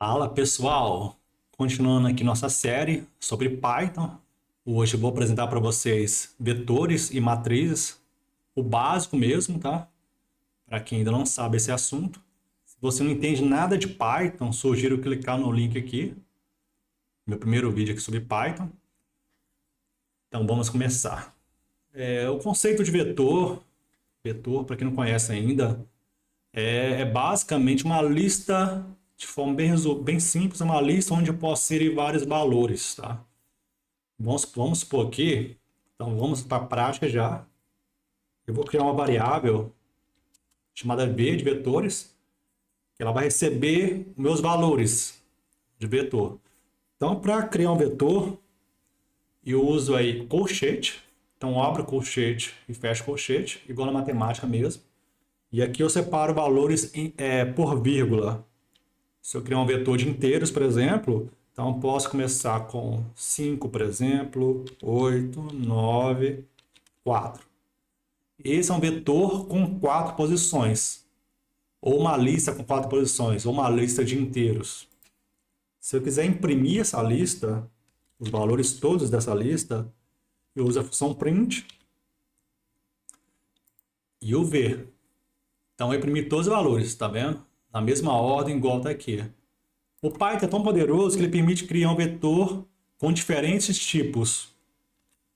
Fala pessoal, continuando aqui nossa série sobre Python. Hoje eu vou apresentar para vocês vetores e matrizes, o básico mesmo, tá? Para quem ainda não sabe esse assunto. Se você não entende nada de Python, sugiro clicar no link aqui, meu primeiro vídeo aqui sobre Python. Então vamos começar. O conceito de vetor, para quem não conhece ainda, é basicamente uma lista, de forma bem simples, é uma lista onde eu posso inserir vários valores, tá? Vamos supor aqui, então vamos para a prática já. Eu vou criar uma variável chamada v de vetores, que ela vai receber meus valores de vetor. Então, para criar um vetor, eu uso aí colchete. Então, abro colchete e fecho colchete, igual na matemática mesmo. E aqui eu separo valores por vírgula. Se eu criar um vetor de inteiros, por exemplo, então eu posso começar com 5, por exemplo, 8, 9, 4. Esse é um vetor com 4 posições, ou uma lista com 4 posições, ou uma lista de inteiros. Se eu quiser imprimir essa lista, os valores todos dessa lista, eu uso a função print e o v. Então eu imprimi todos os valores, tá vendo? Na mesma ordem, igual está aqui. O Python é tão poderoso que ele permite criar um vetor com diferentes tipos.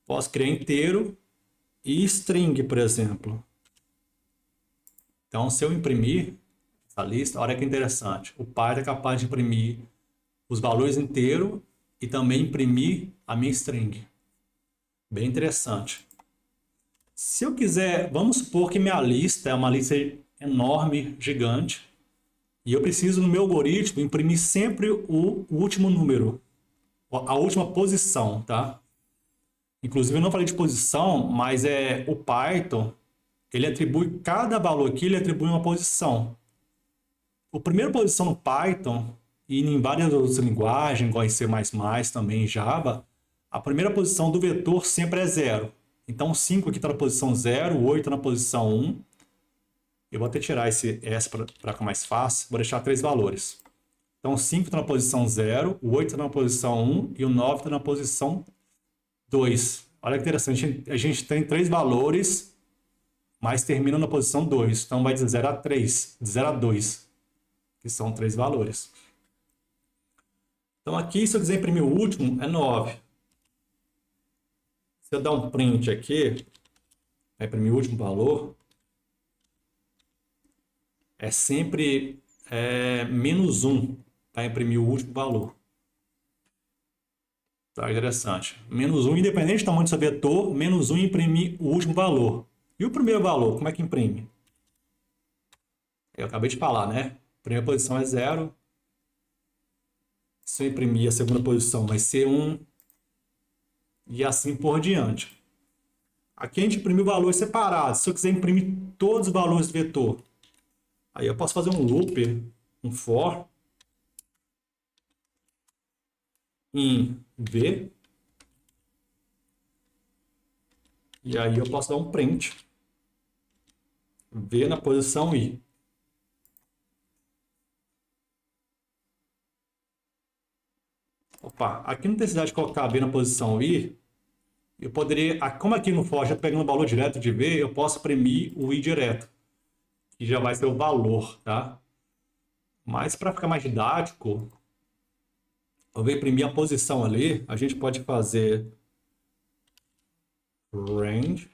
Posso criar inteiro e string, por exemplo. Então, se eu imprimir essa lista, olha que interessante. O Python é capaz de imprimir os valores inteiros e também imprimir a minha string. Bem interessante. Se eu quiser, vamos supor que minha lista é uma lista enorme, gigante, e eu preciso, no meu algoritmo, imprimir sempre o último número, a última posição, tá? Inclusive, eu não falei de posição, mas o Python, ele atribui, cada valor aqui, ele atribui uma posição. A primeira posição no Python, e em várias outras linguagens, igual em C++, também em Java, a primeira posição do vetor sempre é 0. Então, 5 aqui está na posição 0, 8 na posição 1. Eu vou até tirar essa para ficar mais fácil, vou deixar 3 valores. Então, o 5 está na posição 0, o 8 está na posição 1 e o 9 está na posição 2. Olha que interessante, a gente tem 3 valores, mas termina na posição 2. Então, vai de 0 a 3, de 0 a 2, que são 3 valores. Então, aqui, se eu quiser imprimir o último, é 9. Se eu dar um print aqui, vai imprimir o último valor, é sempre menos 1 para imprimir o último valor. Tá interessante. Menos 1, independente do tamanho do seu vetor, menos 1 imprimir o último valor. E o primeiro valor, como é que imprime? Eu acabei de falar, né? Primeira posição é 0. Se eu imprimir a segunda posição, vai ser 1. E assim por diante. Aqui a gente imprimiu valores separados. Se eu quiser imprimir todos os valores do vetor, aí eu posso fazer um loop, um for, em v. E aí eu posso dar um print. V na posição i. Opa, aqui não tem necessidade de colocar v na posição i. Eu poderia, como aqui no for já estou pegando o valor direto de v, eu posso imprimir o i direto, que já vai ser o valor, tá? Mas para ficar mais didático, eu vou imprimir a posição ali, a gente pode fazer range.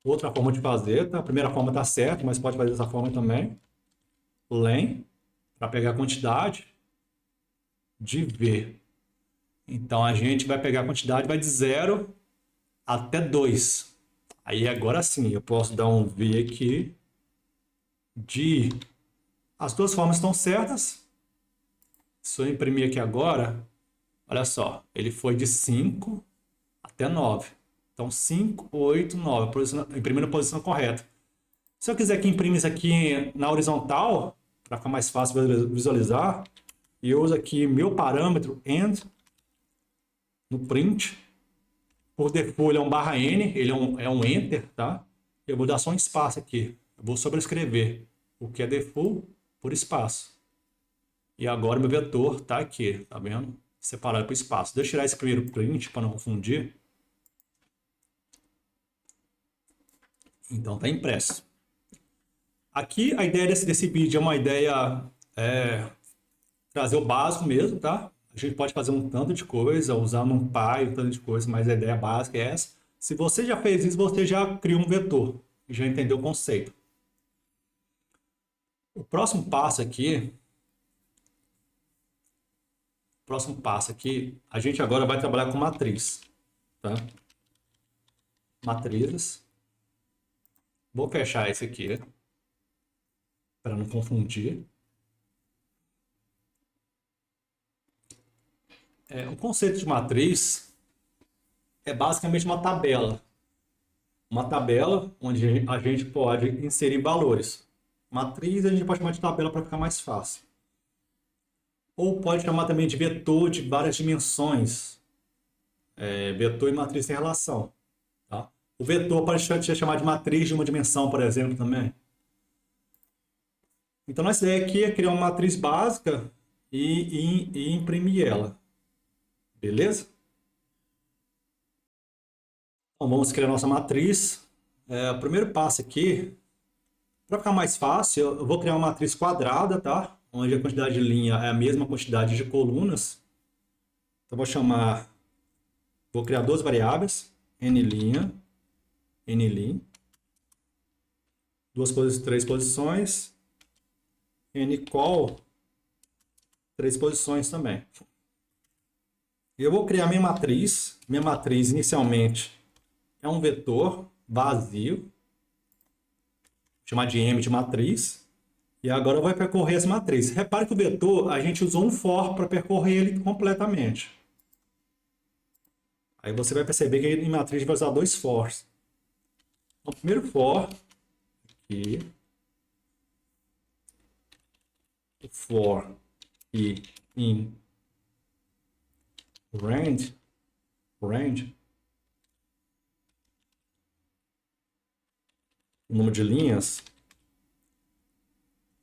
Outra forma de fazer, tá? A primeira forma está certa, mas pode fazer dessa forma também. Len, para pegar a quantidade de v. Então a gente vai pegar a quantidade, vai de 0 até 2. Aí agora sim, eu posso dar um v aqui de... As duas formas estão certas. Se eu imprimir aqui agora, olha só, ele foi de 5 até 9. Então 5, 8, 9, imprimindo a posição correta. Se eu quiser que imprime isso aqui na horizontal, para ficar mais fácil visualizar, eu uso aqui meu parâmetro end no print. Por default ele é um /n, ele é um enter, tá? Eu vou dar só um espaço aqui. Eu vou sobrescrever o que é default por espaço. E agora meu vetor está aqui, tá vendo? Separado por espaço. Deixa eu tirar esse primeiro print para não confundir. Então tá impresso. Aqui a ideia desse vídeo é uma ideia trazer o básico mesmo, tá? A gente pode fazer um tanto de coisa, usar NumPy, um tanto de coisa, mas a ideia básica é essa. Se você já fez isso, você já criou um vetor, já entendeu o conceito. O próximo passo aqui, a gente agora vai trabalhar com matriz, tá? Matrizes. Vou fechar esse aqui, para não confundir. O conceito de matriz é basicamente uma tabela. Uma tabela onde a gente pode inserir valores. Matriz a gente pode chamar de tabela para ficar mais fácil. Ou pode chamar também de vetor de várias dimensões. Vetor e matriz sem relação. Tá? O vetor pode ser chamado de matriz de uma dimensão, por exemplo, também. Então, nossa ideia aqui é criar uma matriz básica e imprimir ela. Beleza? Então, vamos criar nossa matriz. O primeiro passo aqui, para ficar mais fácil, eu vou criar uma matriz quadrada, tá? Onde a quantidade de linha é a mesma quantidade de colunas. Então, vou criar duas variáveis, nlinha, nlim, três posições, ncol, três posições também. Eu vou criar minha matriz. Minha matriz inicialmente é um vetor vazio, vou chamar de M de matriz. E agora eu vou percorrer essa matriz. Repare que o vetor, a gente usou um for para percorrer ele completamente. Aí você vai perceber que em matriz vai usar dois fors. Então, o primeiro for, aqui, o for e in range, o número de linhas.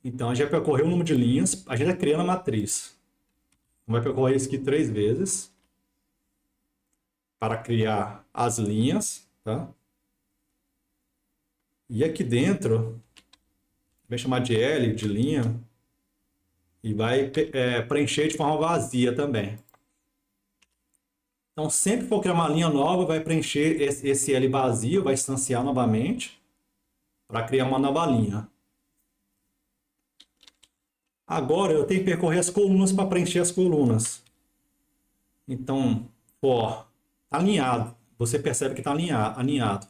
Então, a gente vai percorrer o número de linhas, a gente vai criando a matriz. Vai percorrer isso aqui 3 vezes para criar as linhas, tá? E aqui dentro, vai chamar de L, de linha, e vai preencher de forma vazia também. Então, sempre que for criar uma linha nova, vai preencher esse L vazio, vai instanciar novamente, para criar uma nova linha. Agora, eu tenho que percorrer as colunas para preencher as colunas. Então, for alinhado. Você percebe que está alinhado.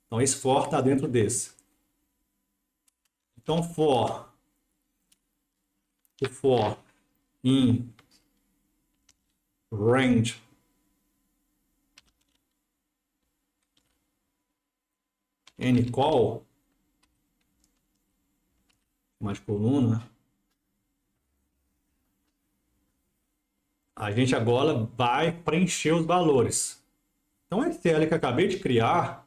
Então, esse for está dentro desse. Então, o for in range ncol, mais coluna, a gente agora vai preencher os valores. Então, esse L que eu acabei de criar,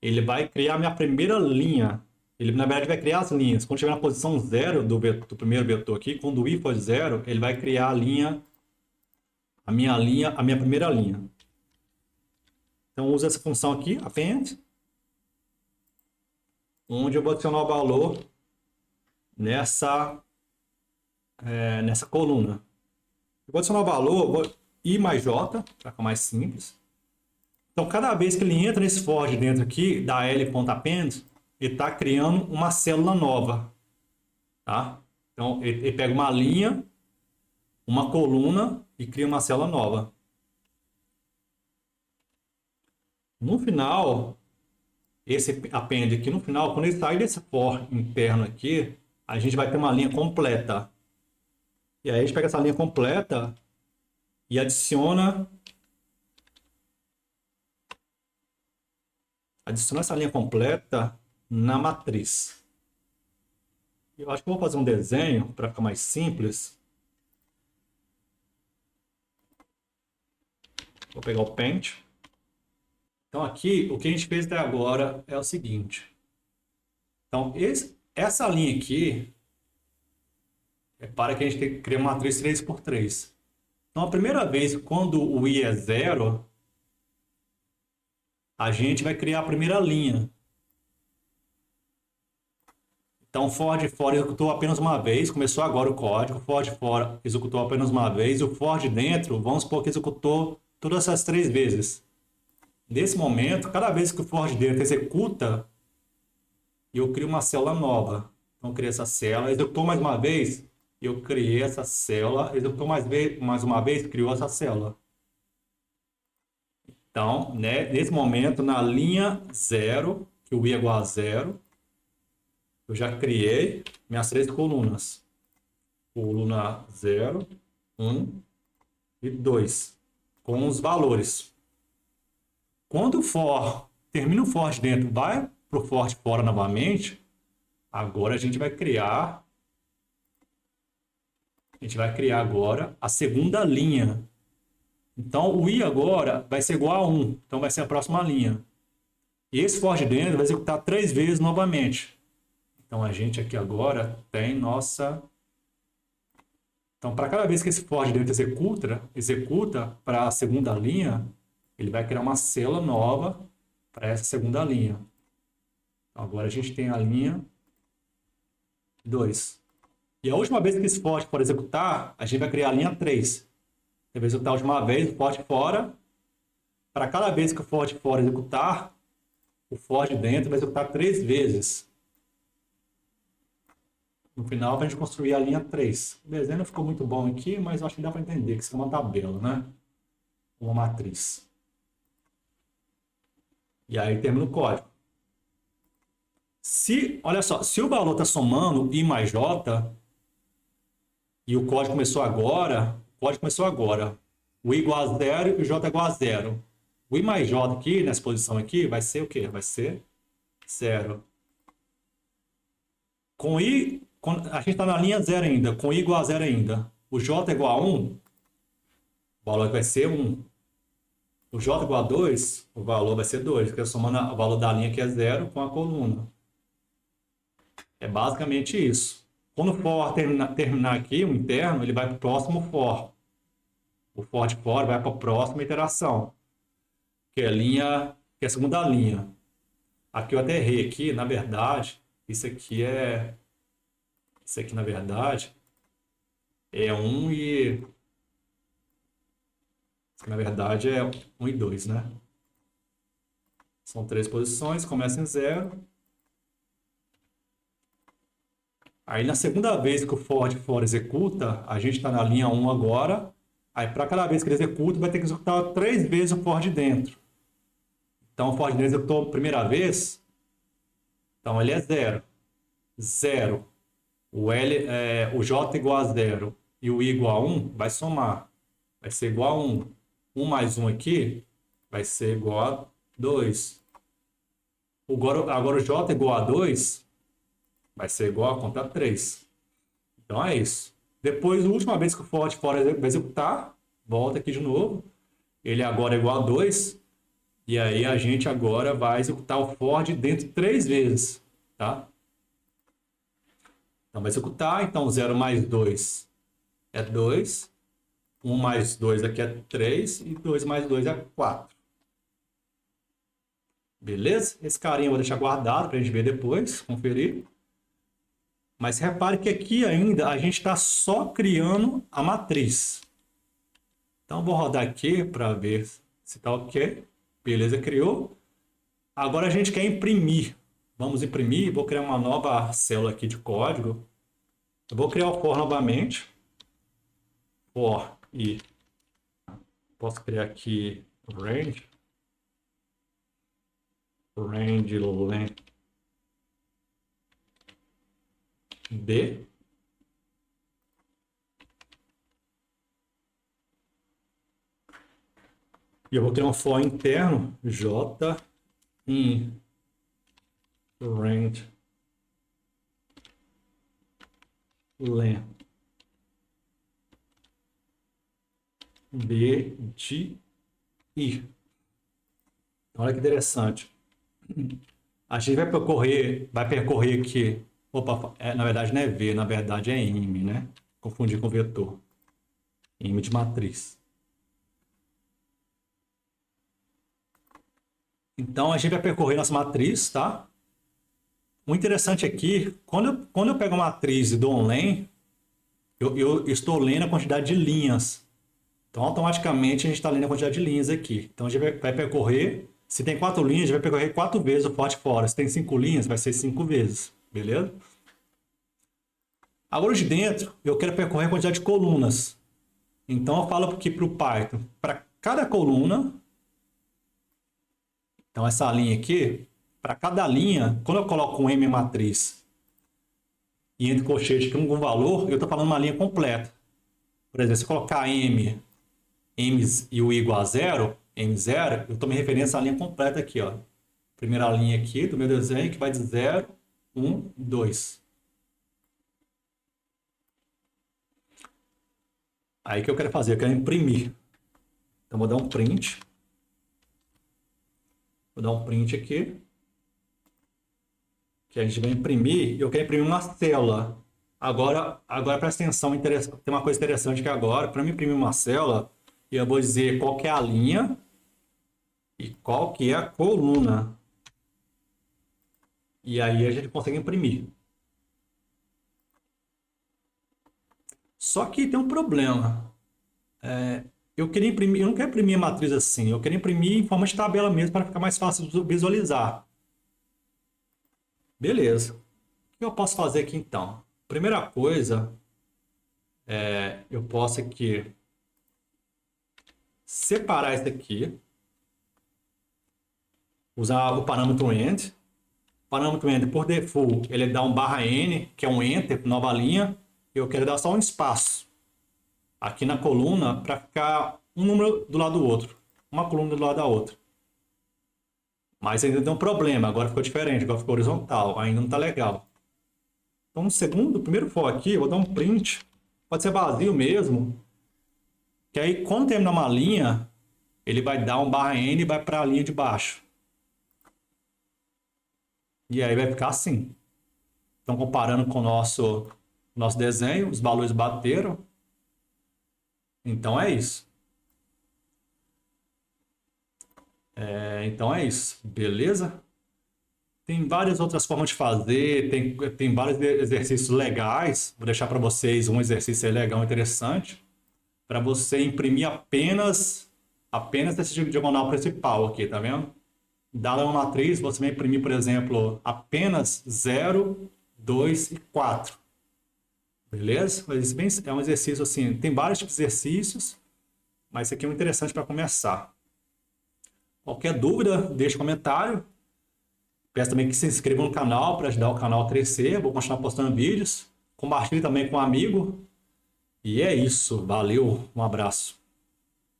ele vai criar a minha primeira linha. Ele, na verdade, vai criar as linhas. Quando chegar na posição 0 do primeiro vetor aqui, quando o i for 0, ele vai criar a minha primeira linha. Então, usa essa função aqui, append, onde eu vou adicionar o valor nessa coluna. Eu vou adicionar o valor, i mais j, para ficar mais simples. Então, cada vez que ele entra nesse for de dentro aqui, da l.append, ele está criando uma célula nova. Tá? Então, ele pega uma linha, uma coluna e cria uma célula nova. No final, esse append aqui no final, quando ele sair desse for interno aqui, a gente vai ter uma linha completa. E aí a gente pega essa linha completa e adiciona essa linha completa na matriz. Eu acho que eu vou fazer um desenho para ficar mais simples. Vou pegar o Paint. Então aqui, o que a gente fez até agora é o seguinte. Então, essa linha aqui é para que a gente tenha que criar uma matriz 3 por 3. Então, a primeira vez, quando o i é zero, a gente vai criar a primeira linha. Então, for executou apenas uma vez, começou agora o código, for executou apenas uma vez, e o for de dentro, vamos supor que executou todas essas 3 vezes. Nesse momento, cada vez que o for de dentro executa, eu crio uma célula nova. Então, eu criei essa célula, executou mais uma vez, eu criei essa célula, executou mais uma vez, criou essa célula. Então, né, nesse momento, na linha 0, que o i é igual a 0, eu já criei minhas 3 colunas. Coluna 0, 1 e 2, com os valores. Quando o for termina o for de dentro, vai para o for de fora novamente, agora a gente vai criar agora a segunda linha. Então, o i agora vai ser igual a 1. Então, vai ser a próxima linha. E esse for de dentro vai executar 3 vezes novamente. Então, a gente aqui agora tem nossa... Então, para cada vez que esse for de dentro executa para a segunda linha, ele vai criar uma célula nova para essa segunda linha. Então, agora a gente tem a linha 2. E a última vez que esse for executar, a gente vai criar a linha 3. Ele vai executar a última vez, o for de fora. Para cada vez que o for de fora executar, o for de dentro vai executar 3 vezes. No final, para a gente construir a linha 3. O desenho não ficou muito bom aqui, mas eu acho que dá para entender que isso é uma tabela, né? Uma matriz. E aí termina o código. Olha só, se o valor está somando i mais j, e o código começou agora, o i igual a 0 e o j igual a 0. O i mais j aqui, nessa posição aqui, vai ser o quê? Vai ser 0. A gente está na linha 0 ainda, com i igual a 0 ainda. O j igual a 1, o valor vai ser 1. O j igual a 2, o valor vai ser 2, porque eu somando o valor da linha que é 0 com a coluna. É basicamente isso. Quando o for terminar aqui, o interno, ele vai para o próximo for. O for de fora vai para a próxima iteração, que é a segunda linha. Aqui eu até errei aqui, na verdade, isso aqui na verdade é 1 e na verdade é 1 e 2, né? São 3 posições, começa em 0. Aí na segunda vez que o for de fora executa, a gente está na linha 1 agora. Aí para cada vez que ele executa, vai ter que executar 3 vezes o for de dentro. Então o for de dentro executou a primeira vez, então ele é 0. 0. O j igual a 0 e o i igual a 1, vai somar. Vai ser igual a 1. 1 mais 1 aqui vai ser igual a 2. Agora o j igual a 2 vai ser igual a conta 3. Então é isso. Depois, a última vez que o for de fora vai executar, volta aqui de novo. Ele agora é igual a 2. E aí a gente agora vai executar o for de dentro 3 vezes. Tá? Então vai executar. Então 0 mais 2 é 2. 1 mais 2 aqui é 3. E 2 mais 2 é 4. Beleza? Esse carinha eu vou deixar guardado para a gente ver depois, conferir. Mas repare que aqui ainda a gente está só criando a matriz. Então, vou rodar aqui para ver se está ok. Beleza, criou. Agora a gente quer imprimir. Vamos imprimir. Vou criar uma nova célula aqui de código. Eu vou criar o for novamente. For e posso criar aqui range length b. E eu vou criar um for interno, j in range length b de i. Olha que interessante. A gente vai percorrer aqui. Opa, na verdade não é V, na verdade é M, né? Confundi com vetor. M de matriz. Então a gente vai percorrer nossa matriz, tá? O interessante aqui, quando eu pego uma matriz e dou um len, eu estou lendo a quantidade de linhas. Então, automaticamente, a gente está lendo a quantidade de linhas aqui. Então, a gente vai percorrer. Se tem 4 linhas, a gente vai percorrer 4 vezes o forte fora. Se tem 5 linhas, vai ser 5 vezes. Beleza? Agora, de dentro, eu quero percorrer a quantidade de colunas. Então, eu falo aqui para o Python, para cada coluna. Então, essa linha aqui, para cada linha, quando eu coloco um M matriz e entre colchetes com algum valor, eu estou falando uma linha completa. Por exemplo, se eu colocar M e o I igual a zero, M0, eu estou me referindo a essa linha completa aqui, ó. Primeira linha aqui do meu desenho, que vai de 0, 1, 2. Aí que eu quero fazer? Eu quero imprimir. Então, vou dar um print. Vou dar um print aqui. Que a gente vai imprimir. Eu quero imprimir uma célula. Agora presta atenção, tem uma coisa interessante que agora, para me imprimir uma célula, eu vou dizer qual que é a linha e qual que é a coluna. E aí a gente consegue imprimir. Só que tem um problema. Eu queria imprimir, eu não quero imprimir a matriz assim, eu quero imprimir em forma de tabela mesmo para ficar mais fácil de visualizar. Beleza. O que eu posso fazer aqui então? Primeira coisa, eu posso aqui separar isso aqui, usar o parâmetro end. O parâmetro end, por default, ele dá um /n, que é um enter, nova linha. Eu quero dar só um espaço aqui na coluna para ficar um número do lado do outro, uma coluna do lado da outra. Mas ainda tem um problema, agora ficou diferente, agora ficou horizontal, ainda não está legal. Então, primeiro for aqui, eu vou dar um print, pode ser vazio mesmo, que aí quando terminar uma linha, ele vai dar um /n e vai para a linha de baixo. E aí vai ficar assim. Então, comparando com o nosso desenho, os valores bateram. Então é isso. Então é isso, beleza? Tem várias outras formas de fazer, tem vários exercícios legais. Vou deixar para vocês um exercício legal, interessante, para você imprimir apenas esse diagonal principal aqui, tá vendo? Dada uma matriz, você vai imprimir, por exemplo, apenas 0, 2 e 4. Beleza? É um exercício assim, tem vários tipos de exercícios, mas esse aqui é um interessante para começar. Qualquer dúvida, deixe um comentário. Peço também que se inscreva no canal para ajudar o canal a crescer. Vou continuar postando vídeos. Compartilhe também com um amigo. E é isso. Valeu. Um abraço.